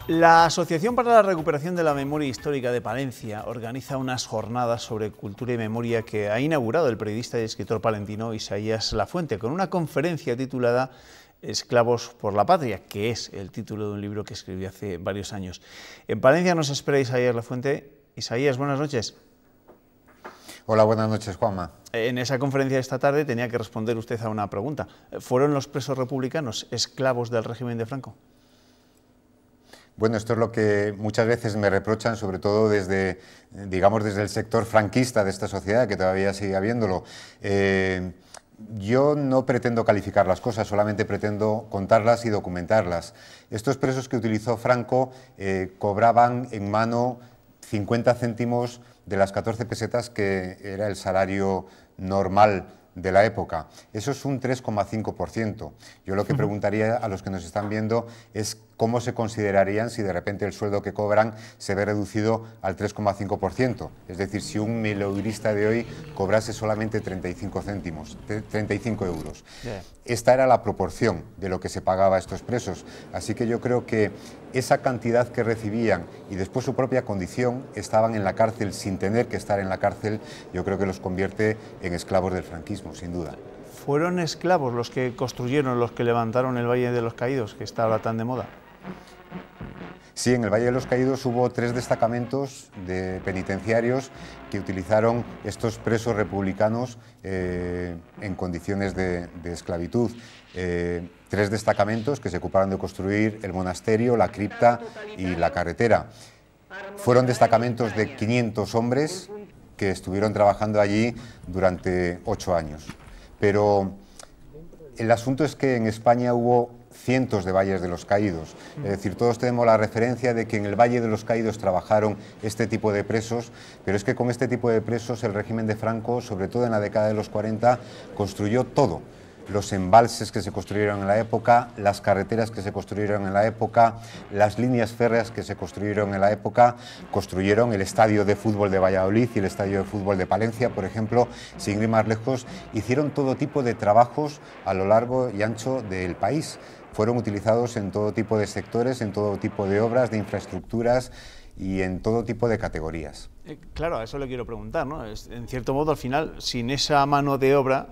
La Asociación para la Recuperación de la Memoria Histórica de Palencia organiza unas jornadas sobre cultura y memoria que ha inaugurado el periodista y escritor palentino Isaías Lafuente, con una conferencia titulada Esclavos por la Patria, que es el título de un libro que escribió hace varios años. En Palencia nos espera Isaías Lafuente. Isaías, buenas noches. Hola, buenas noches, Juanma. En esa conferencia de esta tarde tenía que responder usted a una pregunta. ¿Fueron los presos republicanos esclavos del régimen de Franco? Bueno, esto es lo que muchas veces me reprochan, sobre todo desde, digamos, desde el sector franquista de esta sociedad, que todavía sigue habiéndolo. Yo no pretendo calificar las cosas, solamente pretendo contarlas y documentarlas. Estos presos que utilizó Franco cobraban en mano 50 céntimos de las 14 pesetas que era el salario normal de la época. Eso es un 3,5%. Yo lo que preguntaría a los que nos están viendo es cómo se considerarían si de repente el sueldo que cobran se ve reducido al 3,5%. Es decir, si un mileurista de hoy cobrase solamente 35 céntimos, 35 euros. Esta era la proporción de lo que se pagaba a estos presos. Así que yo creo que esa cantidad que recibían y después su propia condición, estaban en la cárcel sin tener que estar en la cárcel, yo creo que los convierte en esclavos del franquismo, sin duda. ¿Fueron esclavos los que construyeron, los que levantaron el Valle de los Caídos, que está ahora tan de moda? Sí, en el Valle de los Caídos hubo 3 destacamentos de penitenciarios que utilizaron estos presos republicanos en condiciones de esclavitud. 3 destacamentos que se ocuparon de construir el monasterio, la cripta y la carretera. Fueron destacamentos de 500 hombres que estuvieron trabajando allí durante 8 años. Pero el asunto es que en España hubo cientos de valles de los caídos, es decir, todos tenemos la referencia de que en el Valle de los Caídos trabajaron este tipo de presos, pero es que con este tipo de presos el régimen de Franco, sobre todo en la década de los 40, construyó todo. Los embalses que se construyeron en la época, las carreteras que se construyeron en la época, las líneas férreas que se construyeron en la época, construyeron el estadio de fútbol de Valladolid y el estadio de fútbol de Palencia, por ejemplo, sin ir más lejos, hicieron todo tipo de trabajos a lo largo y ancho del país. Fueron utilizados en todo tipo de sectores, en todo tipo de obras, de infraestructuras y en todo tipo de categorías. Claro, a eso le quiero preguntar, ¿no? En cierto modo, al final, sin esa mano de obra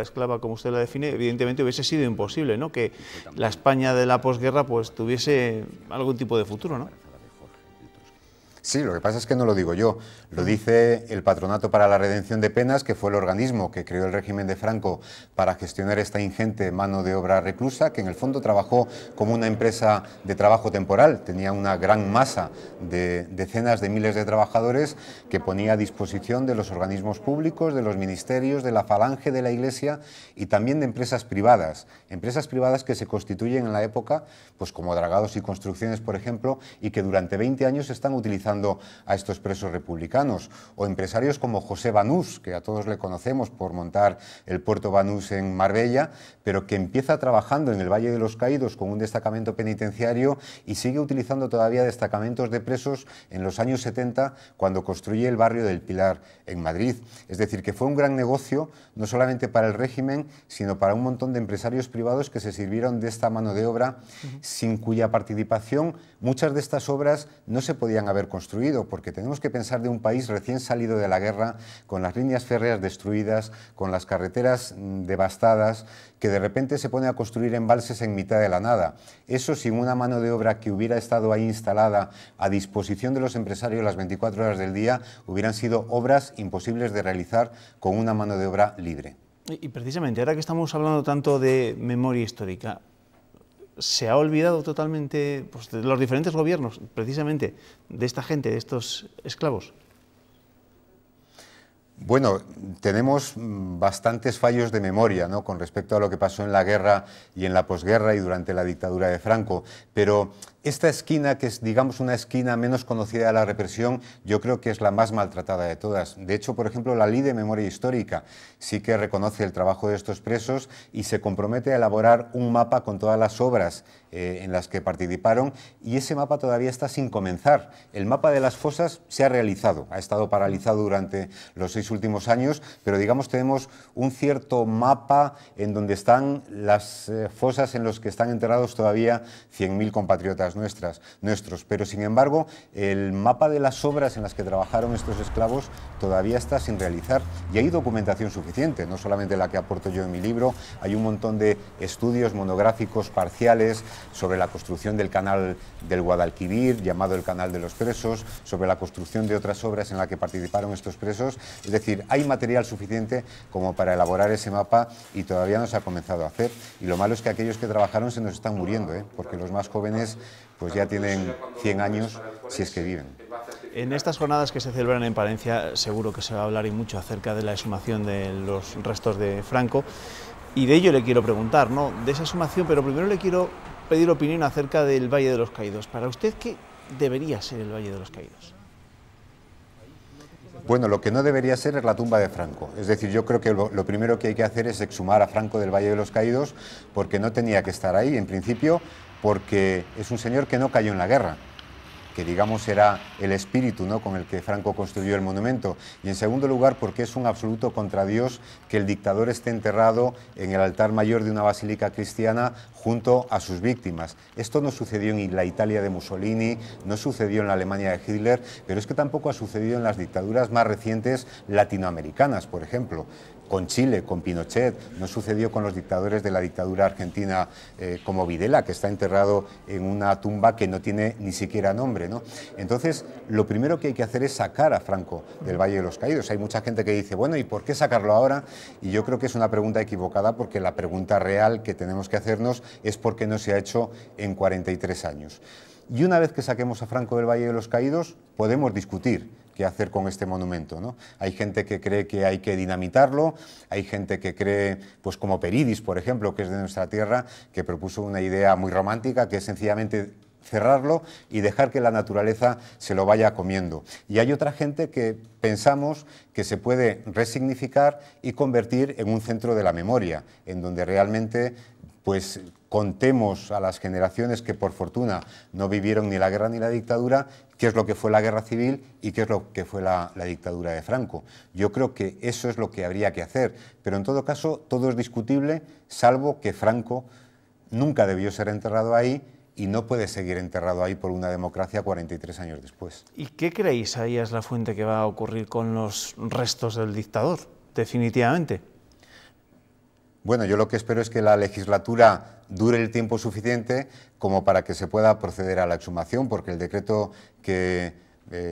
esclava, como usted la define, evidentemente hubiese sido imposible, ¿no?, que la España de la posguerra pues tuviese algún tipo de futuro, ¿no? Sí, lo que pasa es que no lo digo yo, lo dice el Patronato para la Redención de Penas, que fue el organismo que creó el régimen de Franco para gestionar esta ingente mano de obra reclusa, que en el fondo trabajó como una empresa de trabajo temporal, tenía una gran masa de decenas de miles de trabajadores que ponía a disposición de los organismos públicos, de los ministerios, de la falange de la Iglesia y también de empresas privadas que se constituyen en la época, pues como Dragados y Construcciones, por ejemplo, y que durante 20 años están utilizando a estos presos republicanos, o empresarios como José Banús, que a todos le conocemos por montar el puerto Banús en Marbella, pero que empieza trabajando en el Valle de los Caídos con un destacamento penitenciario y sigue utilizando todavía destacamentos de presos en los años 70, cuando construye el barrio del Pilar en Madrid. Es decir, que fue un gran negocio, no solamente para el régimen, sino para un montón de empresarios privados que se sirvieron de esta mano de obra, sin cuya participación muchas de estas obras no se podían haber construido, porque tenemos que pensar de un país recién salido de la guerra, con las líneas férreas destruidas, con las carreteras devastadas, que de repente se pone a construir embalses en mitad de la nada. Eso sin una mano de obra que hubiera estado ahí instalada a disposición de los empresarios las 24 horas del día, hubieran sido obras imposibles de realizar con una mano de obra libre. Y precisamente, ahora que estamos hablando tanto de memoria histórica, ¿se ha olvidado totalmente, pues, de los diferentes gobiernos, precisamente, de esta gente, de estos esclavos? Bueno, tenemos bastantes fallos de memoria, ¿no?, con respecto a lo que pasó en la guerra y en la posguerra y durante la dictadura de Franco, pero esta esquina, que es, digamos, una esquina menos conocida de la represión, yo creo que es la más maltratada de todas. De hecho, por ejemplo, la Ley de Memoria Histórica sí que reconoce el trabajo de estos presos y se compromete a elaborar un mapa con todas las obras en las que participaron, y ese mapa todavía está sin comenzar. El mapa de las fosas se ha realizado, ha estado paralizado durante los 6 mis últimos años, pero digamos tenemos un cierto mapa en donde están las fosas en los que están enterrados todavía 100.000 compatriotas nuestros, pero sin embargo el mapa de las obras en las que trabajaron estos esclavos todavía está sin realizar y hay documentación suficiente, no solamente la que aporto yo en mi libro, hay un montón de estudios monográficos parciales sobre la construcción del canal del Guadalquivir, llamado el Canal de los Presos, sobre la construcción de otras obras en las que participaron estos presos, es decir, hay material suficiente como para elaborar ese mapa y todavía no se ha comenzado a hacer, y lo malo es que aquellos que trabajaron se nos están muriendo, porque los más jóvenes pues ya tienen 100 años si es que viven. En estas jornadas que se celebran en Palencia seguro que se va a hablar y mucho acerca de la exhumación de los restos de Franco y de ello le quiero preguntar, ¿no? De esa exhumación, pero primero le quiero pedir opinión acerca del Valle de los Caídos. Para usted, ¿qué debería ser el Valle de los Caídos? Bueno, lo que no debería ser es la tumba de Franco. Es decir, yo creo que lo primero que hay que hacer es exhumar a Franco del Valle de los Caídos porque no tenía que estar ahí, en principio, porque es un señor que no cayó en la guerra, que digamos era el espíritu, ¿no?, con el que Franco construyó el monumento, y en segundo lugar porque es un absoluto contradios que el dictador esté enterrado en el altar mayor de una basílica cristiana junto a sus víctimas. Esto no sucedió en la Italia de Mussolini, no sucedió en la Alemania de Hitler, pero es que tampoco ha sucedido en las dictaduras más recientes latinoamericanas, por ejemplo. Con Chile, con Pinochet, no sucedió con los dictadores de la dictadura argentina como Videla, que está enterrado en una tumba que no tiene ni siquiera nombre, ¿no? Entonces, lo primero que hay que hacer es sacar a Franco del Valle de los Caídos. Hay mucha gente que dice, bueno, ¿y por qué sacarlo ahora? Y yo creo que es una pregunta equivocada porque la pregunta real que tenemos que hacernos es por qué no se ha hecho en 43 años. Y una vez que saquemos a Franco del Valle de los Caídos, podemos discutir qué hacer con este monumento, ¿no? Hay gente que cree que hay que dinamitarlo, hay gente que cree, pues como Peridis, por ejemplo, que es de nuestra tierra, que propuso una idea muy romántica, que es sencillamente cerrarlo y dejar que la naturaleza se lo vaya comiendo. Y hay otra gente que pensamos que se puede resignificar y convertir en un centro de la memoria, en donde realmente pues contemos a las generaciones que por fortuna no vivieron ni la guerra ni la dictadura, qué es lo que fue la guerra civil y qué es lo que fue la dictadura de Franco. Yo creo que eso es lo que habría que hacer, pero en todo caso todo es discutible, salvo que Franco nunca debió ser enterrado ahí y no puede seguir enterrado ahí por una democracia 43 años después. ¿Y qué creéis, Isaías Lafuente, que va a ocurrir con los restos del dictador, definitivamente? Bueno, yo lo que espero es que la legislatura dure el tiempo suficiente como para que se pueda proceder a la exhumación, porque el decreto que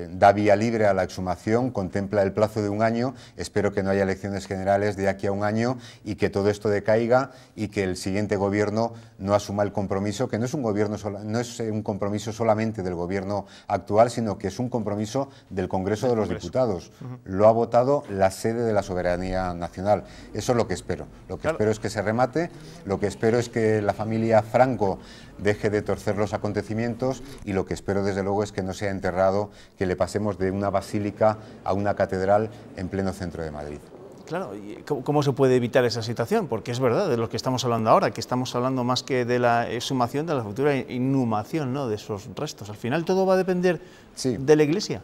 da vía libre a la exhumación contempla el plazo de 1 año. Espero que no haya elecciones generales de aquí a 1 año y que todo esto decaiga y que el siguiente gobierno no asuma el compromiso, que no es un compromiso solamente del gobierno actual, sino que es un compromiso del Congreso de los Diputados. Lo ha votado la sede de la soberanía nacional. Eso es lo que espero. Lo que espero es que se remate, lo que espero es que la familia Franco deje de torcer los acontecimientos y lo que espero desde luego es que no sea enterrado, que le pasemos de una basílica a una catedral en pleno centro de Madrid. Claro, ¿y cómo se puede evitar esa situación? Porque es verdad de lo que estamos hablando ahora, que estamos hablando más que de la exhumación, de la futura inhumación, ¿no?, de esos restos. Al final todo va a depender de la Iglesia.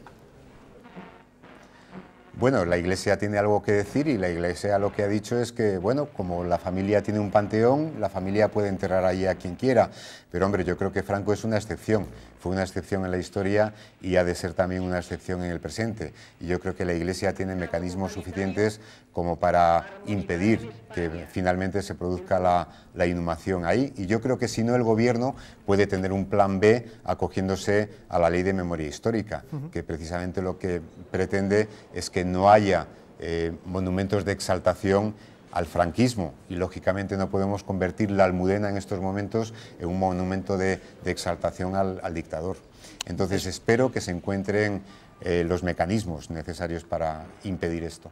Bueno, la Iglesia tiene algo que decir y la Iglesia lo que ha dicho es que, bueno, como la familia tiene un panteón, la familia puede enterrar allí a quien quiera. Pero, hombre, yo creo que Franco es una excepción. Fue una excepción en la historia y ha de ser también una excepción en el presente. Y yo creo que la Iglesia tiene mecanismos suficientes como para impedir que finalmente se produzca la inhumación ahí. Y yo creo que si no, el Gobierno puede tener un plan B acogiéndose a la Ley de Memoria Histórica, que precisamente lo que pretende es que no haya monumentos de exaltación al franquismo y lógicamente no podemos convertir la Almudena en estos momentos en un monumento de exaltación al dictador. Entonces espero que se encuentren los mecanismos necesarios para impedir esto.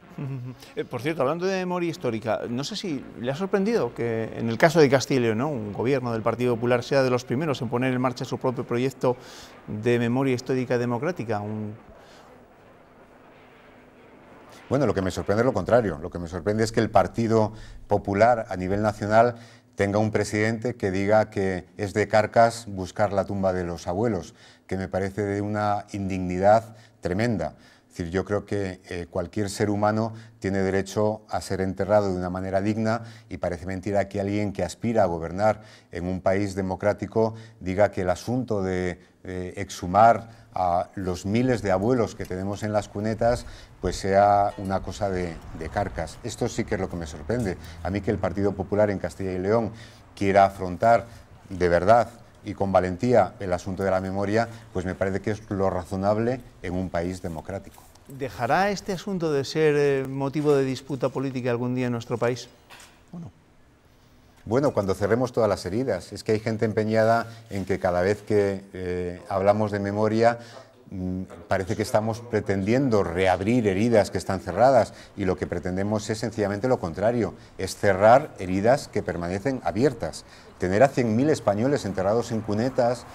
Por cierto, hablando de memoria histórica, no sé si le ha sorprendido que en el caso de Castilla y León, ¿no?, un gobierno del Partido Popular sea de los primeros en poner en marcha su propio proyecto de memoria histórica democrática. Bueno, lo que me sorprende es lo contrario. Lo que me sorprende es que el Partido Popular a nivel nacional tenga un presidente que diga que es de carcas buscar la tumba de los abuelos, que me parece de una indignidad tremenda. Es decir, yo creo que cualquier ser humano tiene derecho a ser enterrado de una manera digna y parece mentira que alguien que aspira a gobernar en un país democrático diga que el asunto de exhumar a los miles de abuelos que tenemos en las cunetas pues sea una cosa de carcas. Esto sí que es lo que me sorprende. A mí que el Partido Popular en Castilla y León quiera afrontar de verdad y con valentía el asunto de la memoria, pues me parece que es lo razonable en un país democrático. ¿Dejará este asunto de ser motivo de disputa política algún día en nuestro país o no? Bueno, cuando cerremos todas las heridas. Es que hay gente empeñada en que cada vez que hablamos de memoria parece que estamos pretendiendo reabrir heridas que están cerradas y lo que pretendemos es sencillamente lo contrario, es cerrar heridas que permanecen abiertas. Tener a 100.000 españoles enterrados en cunetas,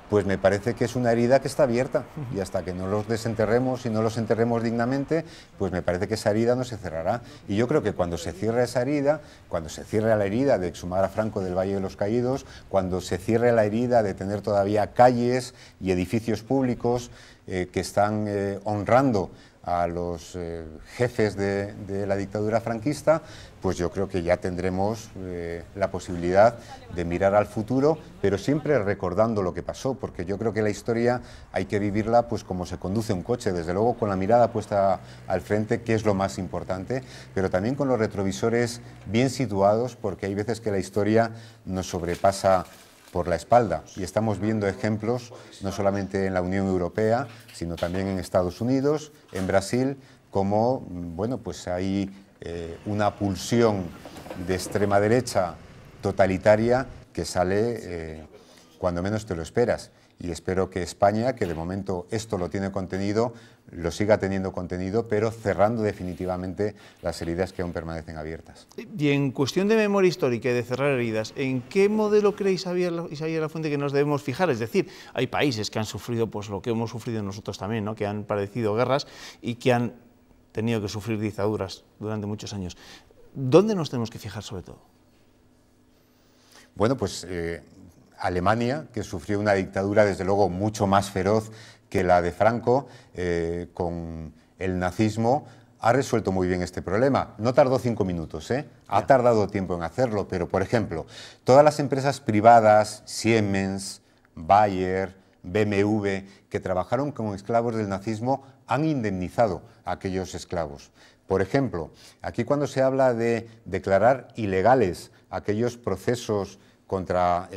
pues me parece que es una herida que está abierta y hasta que no los desenterremos y no los enterremos dignamente, pues me parece que esa herida no se cerrará. Y yo creo que cuando se cierre esa herida, cuando se cierre la herida de exhumar a Franco del Valle de los Caídos, cuando se cierre la herida de tener todavía calles y edificios públicos que están honrando a los jefes de la dictadura franquista, pues yo creo que ya tendremos la posibilidad de mirar al futuro, pero siempre recordando lo que pasó, porque yo creo que la historia hay que vivirla pues como se conduce un coche, desde luego con la mirada puesta al frente, que es lo más importante, pero también con los retrovisores bien situados, porque hay veces que la historia nos sobrepasa por la espalda y estamos viendo ejemplos no solamente en la Unión Europea, sino también en Estados Unidos, en Brasil, como bueno, pues hay una pulsión de extrema derecha totalitaria que sale cuando menos te lo esperas. Y espero que España, que de momento esto lo tiene contenido, lo siga teniendo contenido, pero cerrando definitivamente las heridas que aún permanecen abiertas. Y en cuestión de memoria histórica y de cerrar heridas, ¿en qué modelo cree Isaías Lafuente que nos debemos fijar? Es decir, hay países que han sufrido pues lo que hemos sufrido nosotros también, ¿no? Que han padecido guerras y que han tenido que sufrir dictaduras durante muchos años. ¿Dónde nos tenemos que fijar sobre todo? Bueno, pues Alemania, que sufrió una dictadura desde luego mucho más feroz que la de Franco, con el nazismo, ha resuelto muy bien este problema. No tardó 5 minutos, ha tardado tiempo en hacerlo, pero por ejemplo, todas las empresas privadas, Siemens, Bayer, BMW, que trabajaron como esclavos del nazismo, han indemnizado a aquellos esclavos. Por ejemplo, aquí cuando se habla de declarar ilegales aquellos procesos contra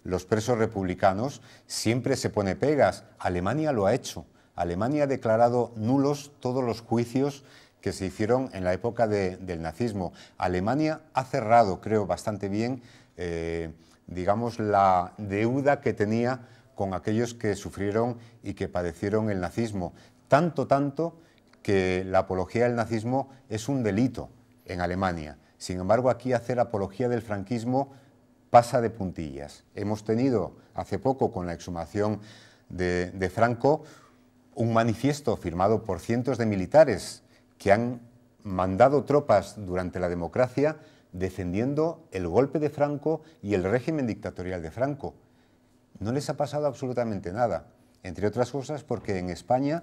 los presos republicanos, siempre se pone pegas. Alemania lo ha hecho. Alemania ha declarado nulos todos los juicios que se hicieron en la época del nazismo. Alemania ha cerrado, creo, bastante bien, digamos, la deuda que tenía con aquellos que sufrieron y que padecieron el nazismo. Tanto que la apología del nazismo es un delito en Alemania. Sin embargo, aquí hacer apología del franquismo pasa de puntillas. Hemos tenido hace poco, con la exhumación de Franco, un manifiesto firmado por cientos de militares que han mandado tropas durante la democracia defendiendo el golpe de Franco y el régimen dictatorial de Franco. No les ha pasado absolutamente nada, entre otras cosas porque en España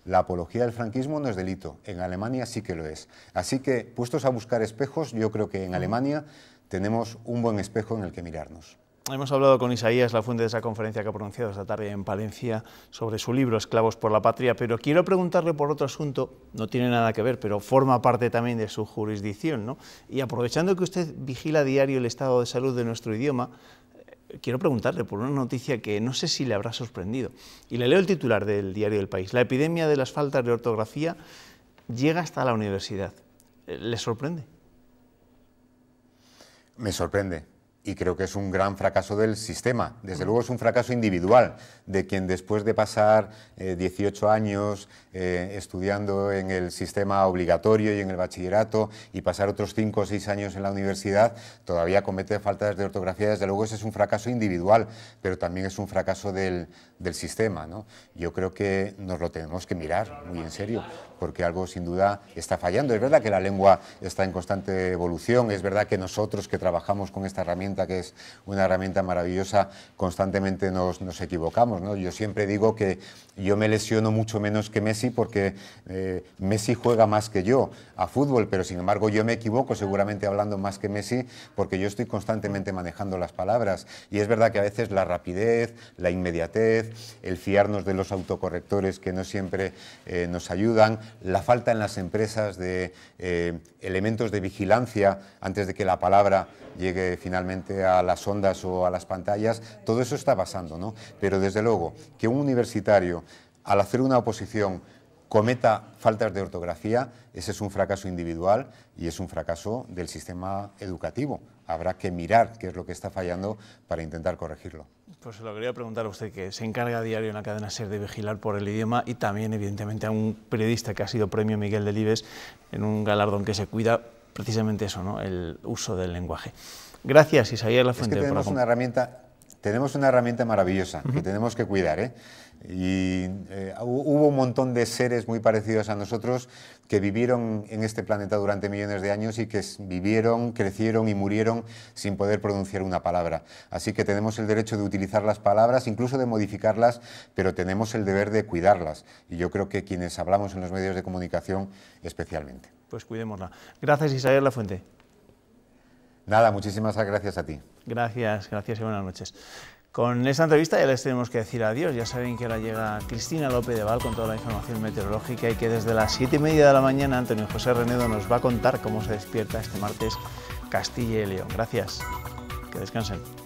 la apología del franquismo no es delito, en Alemania sí que lo es. Así que, puestos a buscar espejos, yo creo que en Alemania tenemos un buen espejo en el que mirarnos. Hemos hablado con Isaías Lafuente de esa conferencia que ha pronunciado esta tarde en Palencia sobre su libro Esclavos por la Patria, pero quiero preguntarle por otro asunto, no tiene nada que ver, pero forma parte también de su jurisdicción, ¿no? Y aprovechando que usted vigila a diario el estado de salud de nuestro idioma, quiero preguntarle por una noticia que no sé si le habrá sorprendido. Y le leo el titular del diario El País. La epidemia de las faltas de ortografía llega hasta la universidad. ¿Le sorprende? Me sorprende. Y creo que es un gran fracaso del sistema. Desde luego es un fracaso individual, de quien después de pasar 18 años estudiando en el sistema obligatorio y en el bachillerato y pasar otros 5 o 6 años en la universidad, todavía comete faltas de ortografía. Desde luego ese es un fracaso individual, pero también es un fracaso del sistema, ¿no? Yo creo que nos lo tenemos que mirar muy en serio, porque algo sin duda está fallando. Es verdad que la lengua está en constante evolución, es verdad que nosotros que trabajamos con esta herramienta, que es una herramienta maravillosa, constantemente nos equivocamos, ¿no? Yo siempre digo que yo me lesiono mucho menos que Messi porque Messi juega más que yo a fútbol, pero sin embargo yo me equivoco seguramente hablando más que Messi porque yo estoy constantemente manejando las palabras. Y es verdad que a veces la rapidez, la inmediatez, el fiarnos de los autocorrectores que no siempre nos ayudan, la falta en las empresas de elementos de vigilancia antes de que la palabra llegue finalmente a las ondas o a las pantallas, todo eso está pasando, ¿no? Pero desde luego que un universitario, al hacer una oposición, cometa faltas de ortografía, ese es un fracaso individual y es un fracaso del sistema educativo. Habrá que mirar qué es lo que está fallando para intentar corregirlo. Pues se lo quería preguntar a usted, que se encarga a diario en la cadena SER de vigilar por el idioma, y también, evidentemente, a un periodista que ha sido premio Miguel Delibes en un galardón que se cuida precisamente eso, ¿no?, el uso del lenguaje. Gracias, Isaías Lafuente. Es que tenemos una herramienta maravillosa que tenemos que cuidar, ¿eh? Y hubo un montón de seres muy parecidos a nosotros que vivieron en este planeta durante millones de años y que vivieron, crecieron y murieron sin poder pronunciar una palabra. Así que tenemos el derecho de utilizar las palabras, incluso de modificarlas, pero tenemos el deber de cuidarlas. Y yo creo que quienes hablamos en los medios de comunicación especialmente. Pues cuidémosla. Gracias, Isaías Lafuente. Nada, muchísimas gracias a ti. Gracias y buenas noches. Con esta entrevista ya les tenemos que decir adiós. Ya saben que ahora llega Cristina López de Val con toda la información meteorológica y que desde las 7:30 de la mañana Antonio José Renedo nos va a contar cómo se despierta este martes Castilla y León. Gracias. Que descansen.